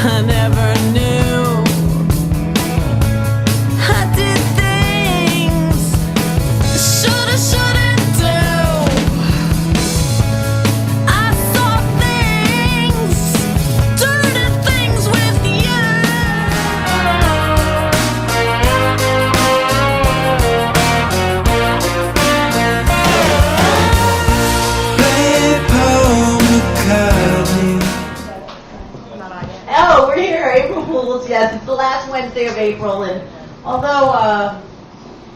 I never knew. I did things I shouldn't do. I saw things, dirty things with you. Oh, we're here, April Fools. Yes, it's the last Wednesday of April, and although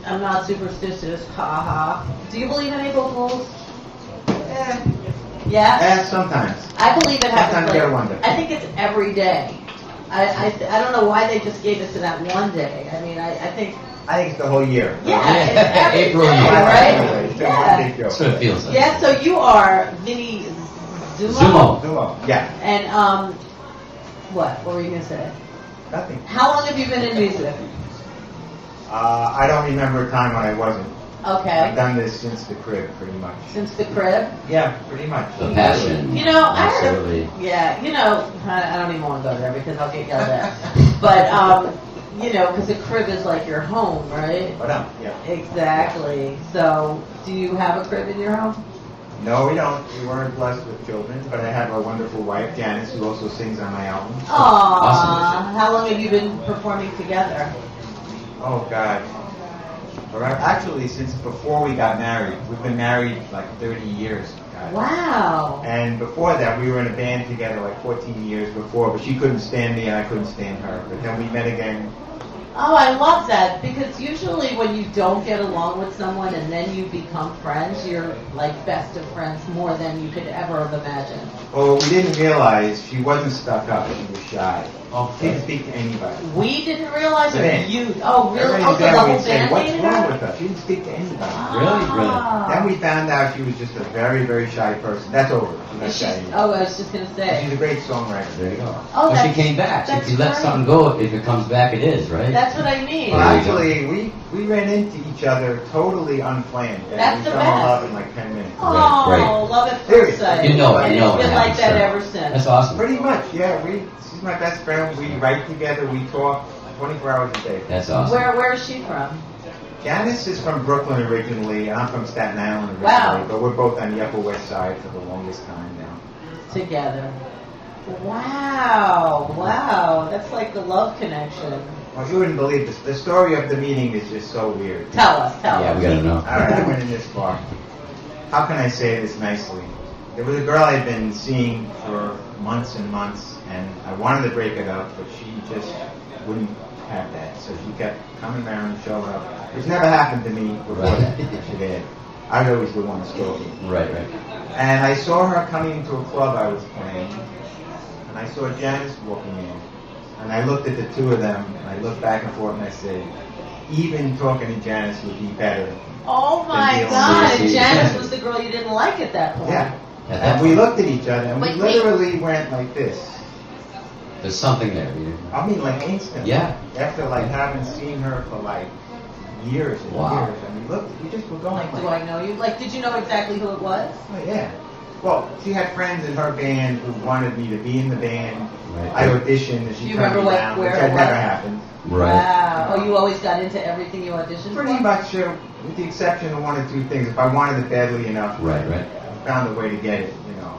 I'm not superstitious, haha. Do you believe in April Fools? Yeah. Sometimes. I believe it happens. Sometimes you wonder. I think it's every day. I don't know why they just gave us to that one day. I mean, I think. I think it's the whole year. Yeah, it's every April, day, yeah. right? It's Yeah. a big joke. That's what it feels like. Yeah. So you are ViNNie ZuMMo. ZuMMo. Yeah. And what were you gonna say? Nothing. How long have you been in music? I don't remember a time when I wasn't. I've Okay. done this since the crib, pretty much. Since the crib? Yeah, pretty much. The passion. You know, I heard Absolutely. yeah, you know, I don't even want to go there because I'll get yelled at. But, you know, because the crib is like your home, right? But yeah. Exactly. So, do you have a crib in your home? No, we don't. We weren't blessed with children, but I have a wonderful wife, Janice, who also sings on my album. Aww. Awesome. How long have you been performing together? Oh, God. Actually, since before we got married. We've been married like 30 years. God. Wow. And before that, we were in a band together like 14 years before, but she couldn't stand me and I couldn't stand her. But then we met again. Oh, I love that, because usually when you don't get along with someone and then you become friends, you're like best of friends more than you could ever have imagined. Well, we didn't realize she wasn't stuck up. She was shy. Oh, She didn't speak to anybody. We didn't realize, The or band. you? Oh, really? Everybody Oh, in so the band whole would say, band what's hated wrong her? with her? She didn't speak to anybody. Ah. Then we found out she was just a very, very shy person. That's over. She's not She's, shy anymore. oh, I was just going to She's say. a great songwriter. There you go. Oh, Well, she that's- came back. that's If you let great. something go, if it comes back, it is, right? That's what I mean. Well, There you go. actually, we ran into each other totally unplanned. And That's we the fell in best. love in like 10 minutes. Oh, Right. love at first Seriously. sight. You know it, And you know it's it been like happens, that sure. ever since. That's awesome. Pretty much, yeah. She's my best friend. We write together. We talk 24 hours a day. That's awesome. Where is she from? Janice is from Brooklyn originally, and I'm from Staten Island originally. Wow. But we're both on the Upper West Side for the longest time now. Together. Wow. Wow. That's like the love connection. Well, you wouldn't believe this. The story of the meeting is just so weird. Tell us. Yeah, we gotta know. All right, I went in this bar. How can I say this nicely? There was a girl I'd been seeing for months and months, and I wanted to break it up, but she just wouldn't have that. So she kept coming around, showing up, which never happened to me before that. She did. I was always the one stalking. Right. And I saw her coming into a club I was playing, and I saw Janice walking in. And I looked at the two of them, and I looked back and forth, and I said, even talking to Janice would be better. Oh my Than the God. only- Janice was the girl you didn't like at that point. Yeah. At that And we point, looked at each other, and we Wait. literally went like this. there's something there. I mean, like instantly. Yeah. After like having seen her for like years and Wow. years, and we just were going Like, do I know you? Like, did you know exactly who it was? Oh, yeah. Well, she had friends in her band who wanted me to be in the band. Right. I auditioned, and she Do you turned remember me down, where which it had was? never happened. Right. Wow. Oh, you always got into everything you auditioned Pretty for? much, with the exception of one or two things. If I wanted it badly enough, Right. I found a way to get it, you know.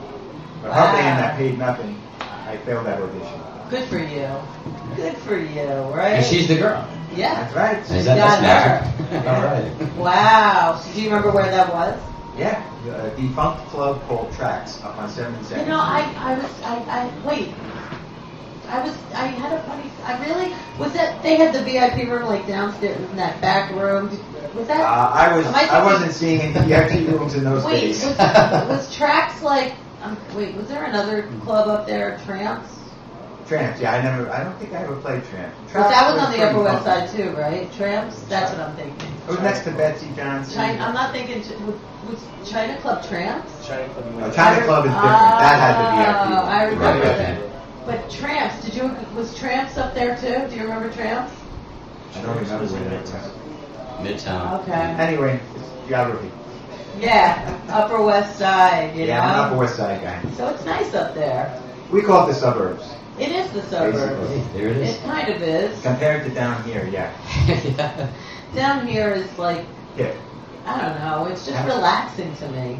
But Wow. her band that paid nothing, I failed that audition. Good for you. Good for you, right? And she's the girl. Yeah. That's right. Is that got that's magic? All right. Wow. So do you remember where that was? Yeah, a defunct club called Tracks up on 72nd. You know, I had a funny, was that, they had the VIP room like downstairs in that back room? Was that? I thinking- wasn't seeing any VIP rooms in those Wait, days. was Tracks like, was there another club up there, Tramps? Tramps, yeah, I don't think I ever played Tramps. But that was on the pretty Upper West funky. Side too, right? Tramps? That's what I'm thinking. It was next to Betsy Johnson. I'm not thinking, was China Club Tramps? China Club is different. That had the VIP room. I remember Right. that. But Tramps, was Tramps up there too? Do you remember Tramps? I don't remember where that was. Midtown. Okay. Anyway, it's geography. Yeah, Upper West Side, you Yeah, I'm an know? Upper West Side guy. So it's nice up there. We call it the suburbs. It is the suburbs. Basically. There it is. It kind of is. Compared to down here, yeah. Yeah. Down here is like, Yeah. I don't know, it's just relaxing to me.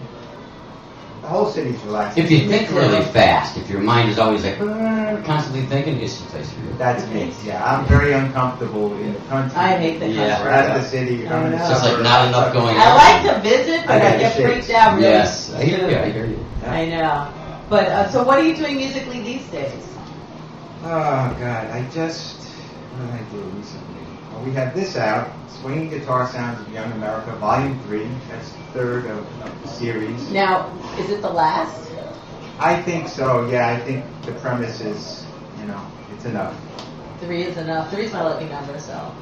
The whole city's relaxing. If you think really fast, if your mind is always like constantly thinking, it's the place for you. That's me. Yeah, I'm very uncomfortable in the country. I hate the Yeah. country. We're out of the city. I know. It's just like not enough going on. I like to visit, but I I get get the freaked shakes. out really. Yes, I hear you. I hear you. I know. But, so what are you doing musically these days? Oh God, what did I do recently? Well, we have this out, Swinging Guitar Sounds of Young America, Volume 3. That's the third of the series. Now, is it the last? I think so, yeah. I think the premise is, it's enough. 3 is enough. 3 is my lucky number, so.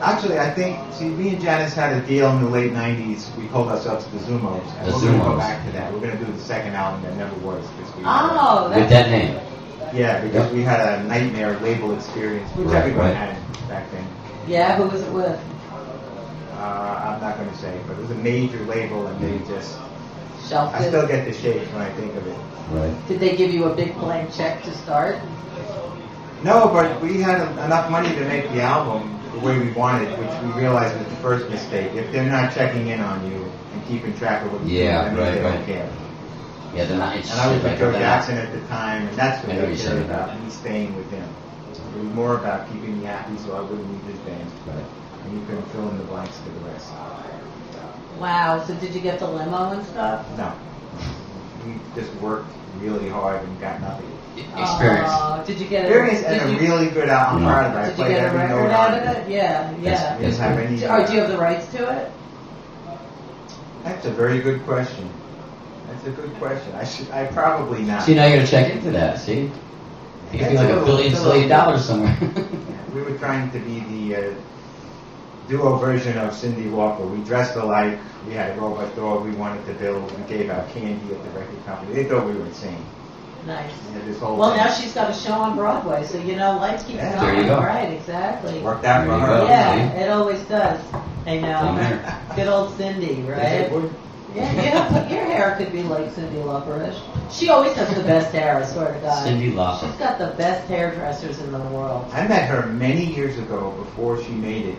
Actually, I think, me and Janice had a deal in the late 90s. We called ourselves the ZuMMos. And The we're going to go ZuMMos. back to that. We're going to do the second album that never was. Oh, With that name. Yeah, because we had a nightmare label experience, which Right, everyone right. had back then. Yeah, who was it with? I'm not going to say, but it was a major label, and they just. Shelved I it? still get the shakes when I think of it. Right. Did they give you a big blank check to start? No, but we had enough money to make the album the way we wanted, which we realized was the first mistake. If they're not checking in on you and keeping track of what you Yeah, do, that means right, they don't right. care. Yeah, they're not. It's And I was shit, with like, Joe they're not- Jackson at the time, and that's I what know they you cared said about, that. me staying with him. It was more about keeping me happy so I wouldn't leave his band. Right. And you can fill in the blanks to the rest. Wow, so did you get the limo and stuff? No. We just worked really hard and got nothing. Experience. Oh, did you get Experience did and a you- really good album. I'm proud of it. I Did you played get a every record note out on of it. it? Yeah, Yes. We yeah. didn't have any. Or do you have the rights to it? That's a very good question. That's a good question. I probably not. See, now you gotta check into that. See, it could be like $1 billion somewhere. We were trying to be the duo version of Cyndi Lauper. We dressed alike. We had a robot dog we wanted to build. We gave out candy at the record company. They thought we were insane. Nice. We had this whole Well, thing. now she's got a show on Broadway, so life keeps Yeah. going. There you go. Right, exactly. Worked out There for you her. go. Yeah, See? it always does. I Same know. here. Good old Cindy, Yes, right? it would. Yeah, your hair could be like Cyndi Lauper-ish. She always has the best hair, I swear to God. Cyndi Lauper. She's got the best hairdressers in the world. I met her many years ago before she made it.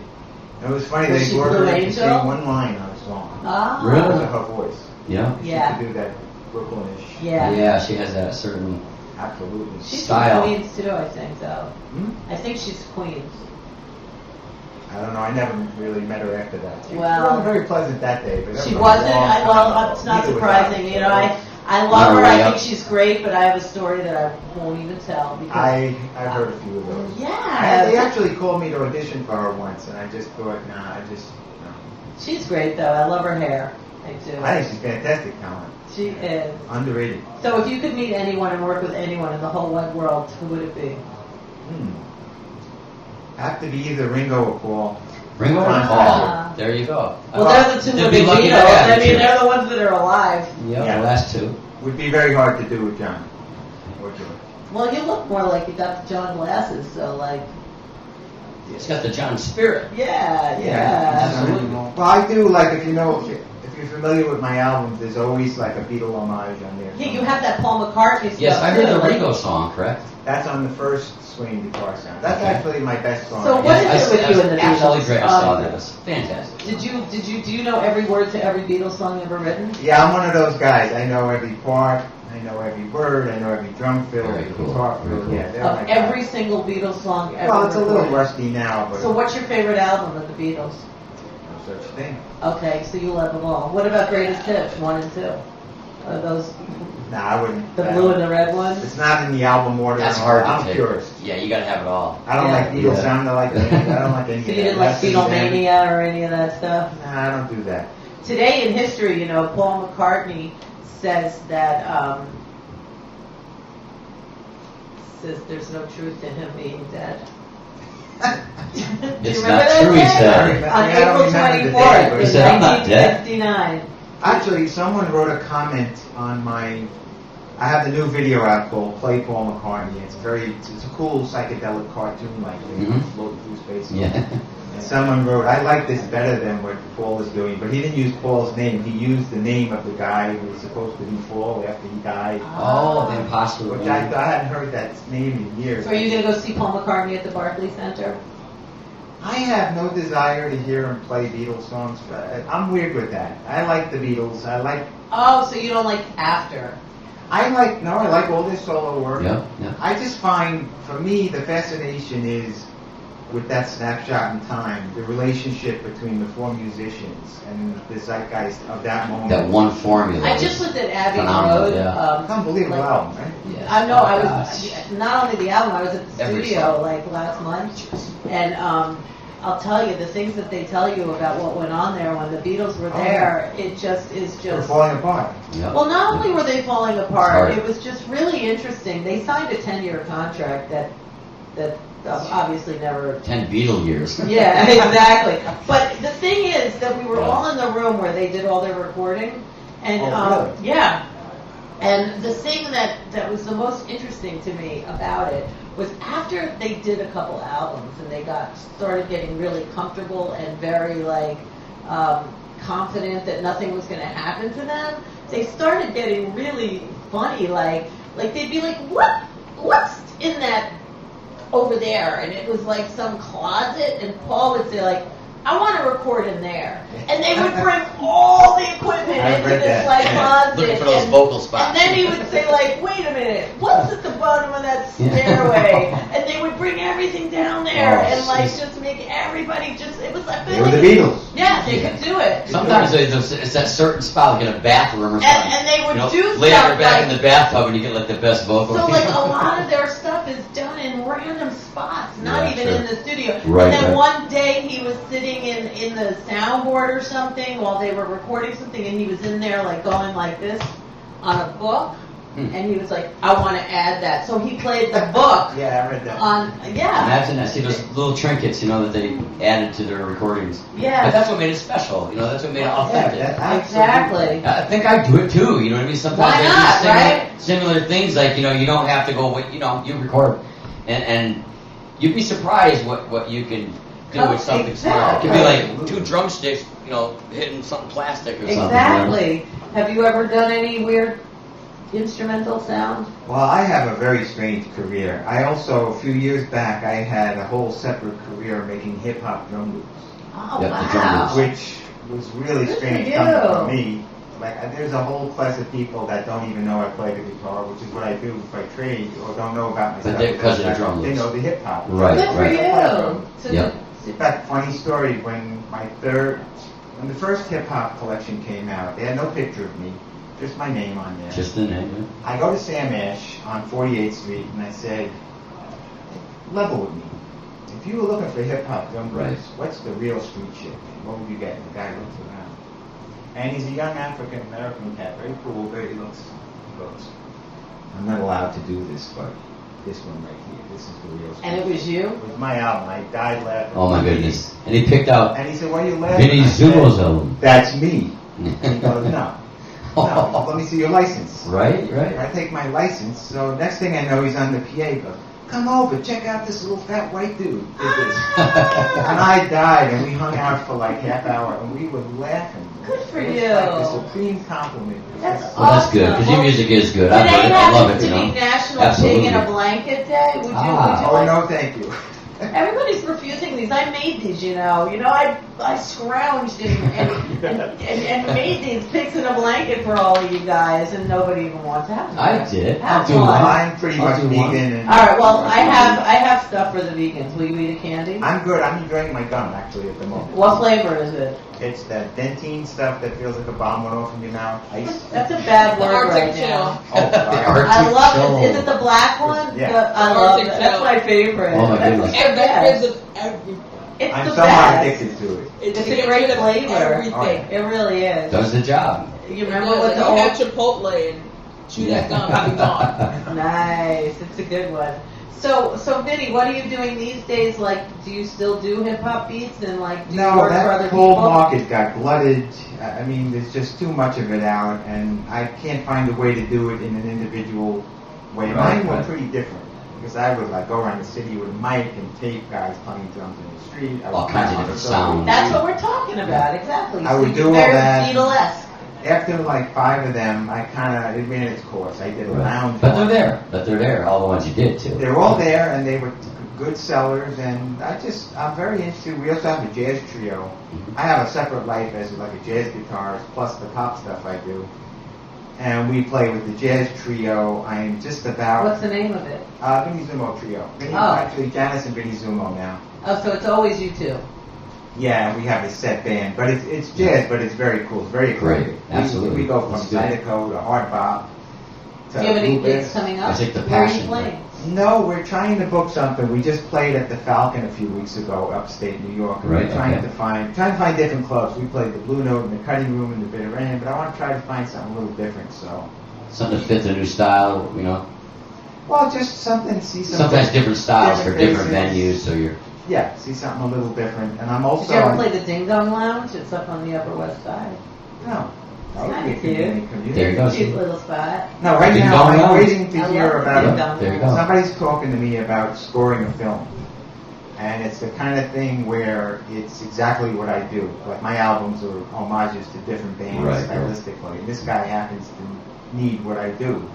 And it was funny, Was they she brought her Blue in to Angel? sing one line on a song. Ah. Because Really? of her voice. Yeah. Yeah. She could do that Brooklynish. Yeah. Yeah, she has that certain. Absolutely. She's Style. from Queens too, I think, though. Hmm? I think she's Queens. I don't know. I never really met her after that. She Well- wasn't very pleasant that day. But that She was a wasn't. long time Well, ago. it's not Neither was surprising. I. I On love her her. way I think up. she's great, but I have a story that I won't even tell because. I've heard a few of those. Yeah. They actually called me to audition for her once, and I just thought, nah, no. She's great, though. I love her hair. I do. I think she's fantastic talent. She is. Underrated. So, if you could meet anyone and work with anyone in the whole wide world, who would it be? Have to be either Ringo or Paul. Ringo and Ah. Paul. There you go. Well, they're the two They'd living be lucky Beatles. to have I mean, you. they're the ones that are alive. Yeah, Yeah. the last two. Would be very hard to do with John. Or George. Well, you look more like you got the John glasses, so like, It's got the John spirit. yeah. Absolutely. Well, I do like if you're familiar with my albums, there's always like a Beatle homage on there. Yeah, you have that Paul McCartney stuff. Yes, I heard too, the like- Ringo song, correct? That's on the first Swing Guitar Sound. That's Okay. actually my best song. So what Yes, is it with I you was and the absolutely Beatles? great. I saw that. It's fantastic. Do you know every word to every Beatles song ever written? Yeah, I'm one of those guys. I know every part. I know every word. I know every drum fill, Very every cool. guitar Very fill. cool. Yeah, they're Of my every guys. single Beatles song ever Well, it's a little recorded. rusty now, but So what's your favorite album of the Beatles? no such thing. Okay, so you love them all. What about Greatest Hits, 1 and 2? Are those Nah, I wouldn't. the blue and the red ones? It's not in the album order. That's and all. hard to I'm take. purist. Yeah, you gotta have it all. I don't Yeah. like Beatles Yeah. sound. I like the I don't like any So of you that. didn't like That's the band. Beatlemania or any of that stuff? Nah, I don't do that. Today in history, Paul McCartney says that says there's no truth to him being dead. Do you It's remember not that true, he day? said. On I don't April remember the day, 24th but he in said, "I'm not dead." 1969. Actually, someone wrote a comment on my I have the new video out called Play Paul McCartney. It's a cool psychedelic cartoon like floating through space. Yeah. And someone wrote, I like this better than what Paul is doing, but he didn't use Paul's name. He used the name of the guy who was supposed to be Paul after he died. Oh, the imposter. Which I hadn't heard that name in years. So are you going to go see Paul McCartney at the Barclays Center? I have no desire to hear him play Beatles songs, but I'm weird with that. I like the Beatles. Oh, so you don't like after? I like all their solo work. Yeah, yeah. I just find, for me, the fascination is with that snapshot in time, the relationship between the four musicians and the zeitgeist of that moment. That one formula. I just looked at Abbey Phenomenal, Road. yeah. It's an unbelievable album, right? Yes. I know. Oh, I gosh. was not only the album. I was at the Every studio song. like last month, and I'll tell you the things that they tell you about what went on there when the Beatles were there. It just is They're just. falling apart. Yep. Well, not only were they falling apart, Hard. it was just really interesting. They signed a 10-year contract that obviously never. 10 Beatle years. Yeah, exactly. But the thing is that we were all in the room where they did all their recording, and Oh, really? yeah. And the thing that was the most interesting to me about it was after they did a couple albums and they started getting really comfortable and very confident that nothing was going to happen to them, they started getting really funny. Like they'd be like, what's in that over there? And it was like some closet, and Paul would say like, I want to record in there. And they would bring all the equipment I into read this that. like Yeah. closet. Looking for those and, vocal spots. And then he would say like, wait a minute, what's at the bottom of that stairway? And they would bring everything down there Oh, and like jeez. just make everybody just, it was like, They were the Beatles. yeah, they could do it. Sometimes it's that certain spot, like in a bathroom or something. And they would do lay on your stuff back like- in the bathtub and you get like the best vocal. So like a lot of their stuff is done in random spots, not Yeah, even sure. in the studio. Right, and then right. one day he was sitting in the soundboard or something while they were recording something, and he was in there like going like this on a book, and he was like, I want to add that. So he played the book Yeah, I read that. Imagine that. See those little trinkets, that they added to their recordings. Yeah. But that's what made it special. That's what made it authentic. Exactly. I think I do it too. You know what I mean? Sometimes Why I not, do right? similar things. Like you don't have to go. You record, and you'd be surprised what you can do with something small. It could be like 2 drumsticks, hitting something plastic or something. Exactly. Have you ever done any weird instrumental sound? Well, I have a very strange career. I also, a few years back, I had a whole separate career making hip-hop drum loops, Oh, Yep, the drum wow. which was really Good for strange you. coming from me. There's a whole class of people that don't even know I play the guitar, which is what I do by trade, or don't know about myself. Because of the drum They loops. know the hip-hop. Right, Good for right. you. So Yep. In fact, funny story, when the first hip-hop collection came out, they had no picture of me, just my name on there. Just the name. I go to Sam Ash on 48th Street and I said, level with me. If you were looking for hip-hop drum Right. loops, what's the real street shit? What would you get? And the guy looks around. And he's a young African-American cat, very cool, he goes, I'm not allowed to do this, but this one right here, this is the real street And it was you? It was my album. I died laughing. Oh my goodness! And he picked out And he said, why are you laughing? ViNNie I said, ZuMMo's album. That's me. And he goes, no, let me see your license. Right. I take my license, so next thing I know, he's on the PA, goes, come over, check out this little fat white dude did this. And I died, and we hung out for like half hour, and we were laughing. Good for It was you. like the supreme compliment. That's Well, that's good because your music is good. I Today love it. happens to be National Absolutely. Pig in a Blanket Day. Would you Oh, like? no, thank you. Everybody's refusing these. I made these, I scrounged and made these pigs in a blanket for all of you guys, and nobody even wants to have them. I did. I'll Have do one. one. I'm pretty I'll much do one. vegan. And All right. Well, I have stuff for the vegans. Will you eat a candy? I'm good. I'm enjoying my gum, actually, at the moment. What flavor is it? It's that dentine stuff that feels like a bomb went off in your mouth. Ice. That's a bad The word Arctic right now. Oh, The sorry. Arctic I love Chill. it. Is it the black one? Yeah. I love Arctic it. That's Chill. my favorite. Oh, my That's goodness. the And best. that is everything. It's I'm the somehow best. addicted to it. It's a gets great rid of flavor. Everything. It really is. Does the job. You It remember does. what And the you old... have Chipotle and chew that gum and be gone. Nice. It's a good one. So ViNNie, what are you doing these days? Like, do you still do hip hop beats and like do you No, work for other that whole people? market got glutted. I mean, there's just too much of it out, and I can't find a way to do it in an individual way. Right, Mine were right. pretty different because I would like go around the city with a mic and tape guys playing drums in the street. I would All kinds of come different out sounds. That's what we're talking about, exactly. I So would you're do all very that. Beatlesque. After like 5 of them, I kind of it ran its course. I did a lounge. But they're one. there. But they're there. All the ones you did too. They're all there, and they were good sellers. And I'm very into. We also have a jazz trio. I have a separate life as like a jazz guitarist, plus the pop stuff I do. And we play with the jazz trio. I am just about. What's the name of it? ViNNie ZuMMo trio. Oh. Actually, Janice and ViNNie ZuMMo now. Oh, so it's always you two. Yeah, we have a set band, but it's jazz, but it's very cool. It's very Great. eclectic. Absolutely. We go from Let's do it. Zydeco to hard bop. To Do you have any bluegrass. gigs coming up? I think the Where are you passion, playing? No, we're trying to book something. We just played at the Falcon a few weeks ago, upstate New York. And Right, we're trying okay. to find different clubs. We played the Blue Note in the Cutting Room in the Bitter End, but I want to try to find something a little different. So, Something that fits a new style. You know. well, just something. See something. Sometimes different styles for different faces. venues. So you're. Yeah, see something a little different. And I'm Did also. you ever play the Ding Dong Lounge? It's up on the Upper West Side. No. That would Kinda be a cute. convenient commute. There you go. Cute little spot. No, right Ding now Dong I'm Lounge. waiting to I hear love the about. Ding Dong There you Lounge. go. Somebody's talking to me about scoring a film. And it's the kind of thing where it's exactly what I do. Like my albums are homages to different bands Right, right. stylistically. And this guy happens to need what I do.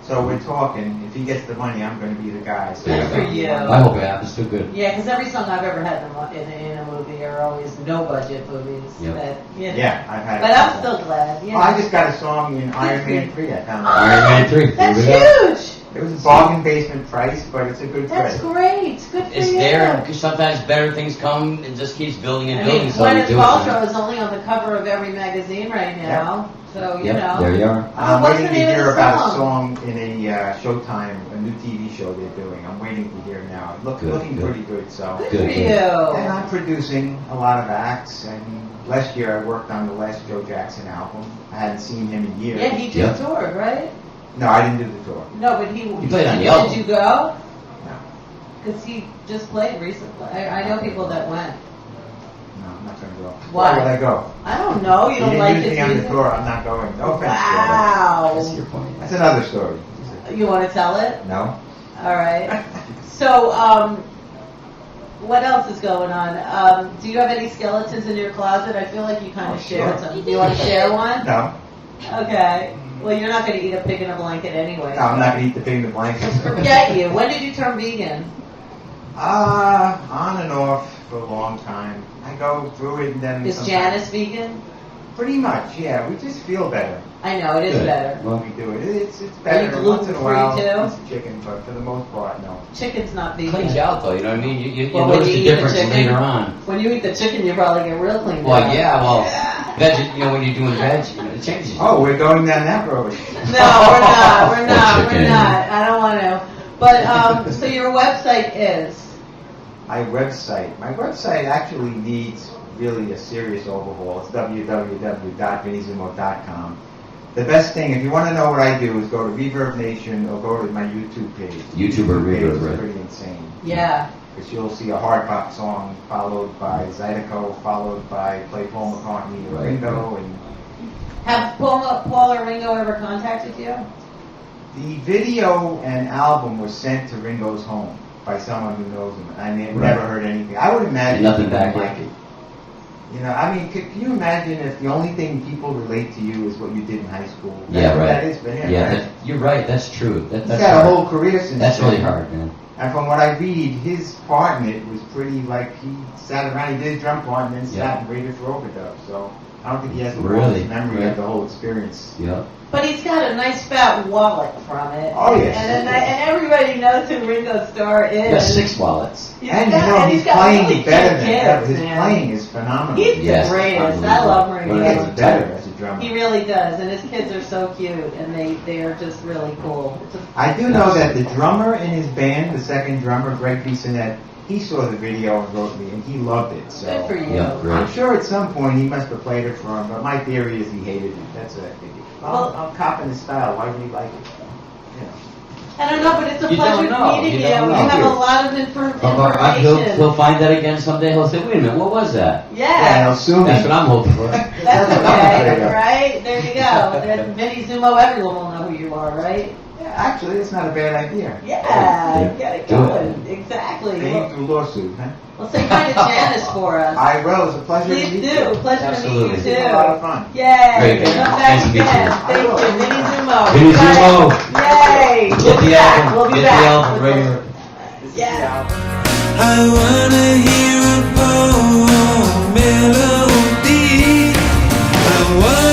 So we're talking. If he gets the money, I'm going to be the guy. So There Good for you. I hope it happens too. Good. Yeah, because every song I've ever had in a movie are always no budget movies. Yep. That, you know. Yeah, I've had. But I'm still glad. You know. Oh, I just got a song in Iron Man 3. I found out. Iron Man 3. That's Here we go. huge. It was a bargain basement price, but it's a good That's credit. great. Good for It's you. there. Because sometimes better things come and just keeps building and I building. mean, So we Gwyneth do it. Paltrow is only on the cover of every magazine right now. So, you Yep. know. There you are. I'm what's waiting the to name of hear the about a song? song in a Showtime, a new TV show they're doing. I'm waiting to hear now. Good, Looking good. pretty good. So, Good Good, for good. you. and I'm producing a lot of acts. And last year I worked on the last Joe Jackson album. I hadn't seen him in years. Yeah, he just toured, right? No, I didn't do the tour. No, but he played on the album. Did you go? No, Because he just played recently. I know people that went. no, I'm not going to go. Why? would I go? I don't know. You He don't didn't like use his me on the music? tour. I'm not going. No offense. That's Wow. your point. That's another story. You want to tell it? No. All right. So, what else is going on? Do you have any skeletons in your closet? I feel like you kind of Oh, shared sure. some. Do you want to share one? No. Okay. Well, you're not going to eat a pig in a blanket anyway. No, I'm not going to eat the pig in the blanket. Forget you. When did you turn vegan? On and off for a long time. I go through it and then. Is sometimes- Janice vegan? Pretty much, yeah. We just feel better I know, it is Good. better. when we do it. It's better. Are you Once in a gluten-free while, too? piece of chicken, but for the most part, no. Chicken's not vegan. Cleans you out though. You know what I mean? You Well, when notice you the eat the difference chicken- later on. When you eat the chicken, you probably get real clean. Well, out. yeah. Well, veg. You know when you're doing veg, you know, it changes. Oh, we're going down that road. No, we're not. We're Or not. We're chicken. not. I don't want to. But so your website is. My website actually needs really a serious overhaul. It's www.vinniezumo.com. The best thing, if you want to know what I do, is go to Reverb Nation or go to my YouTube page. YouTuber page Reverb, is right? pretty insane. Yeah. Because you'll see a hard bop song followed by Zydeco, followed by Play Paul McCartney or Right, Ringo, and Have Paul or Ringo ever contacted you? the video and album was sent to Ringo's home by someone who knows him. I Right. never heard anything. I would imagine Nothing people back like yet. it. You know, I mean, can you imagine if the only thing people relate to you is what you did in high school? Yeah, That's what right. That is for him. Yeah, right? you're right. That's true. He's That's got a hard. whole career since That's then. really hard, man. And from what I read, his part in it was pretty like he sat around, he did his drum part, and then Yeah. sat and waited for overdubs. So I don't think he has the Really? fullest memory Right. of the whole experience. Yeah. But he's got a nice fat wallet from it. Oh, yes. And everybody knows who Ringo Starr is. You got 6 wallets. He's And got- you know, and he's got playing really better cute than kids, ever. His man. playing is phenomenal. He's Yes, the greatest. I unbelievable. love He Ringo. gets better as a drummer. He really does, and his kids are so cute, and they are just really cool. It's a, I do know that the drummer in his band, the second drummer, Greg Bissonette, he saw the video and wrote me, and he loved it. So good for you. Yeah, great. I'm sure at some point he must have played it for him, but my theory is he hated it. That's what I figured. Well- I'm copping his style. Why would he like it? You know. I don't know, but it's a You pleasure don't know. meeting You you. don't You know. have a lot of He'll information. find that again someday. He'll say, "Wait a minute, what was that?" Yeah. he'll sue me. That's what I'm hoping for. That's That's what I'm okay, afraid of. right? There you go. Then ViNNie, ZuMMo, everyone will know who you are, right? Yeah, actually, it's not a bad idea. Yeah, get it Do going. it. Exactly. Paying through lawsuit, huh? Well, say hi to Janice for us. I will. It's a pleasure to Please meet do. you. Pleasure Absolutely. to It's meet you been too. a lot of fun. Yay. Great. Come back Nice to meet you. again. I Thank will. you, ViNNie, ZuMMo. ViNNie, ZuMMo. Yay. Get We'll be the back. album. We'll be Get back. the album regular. This is Yeah. the album. I wanna hear a poem melody. I wanna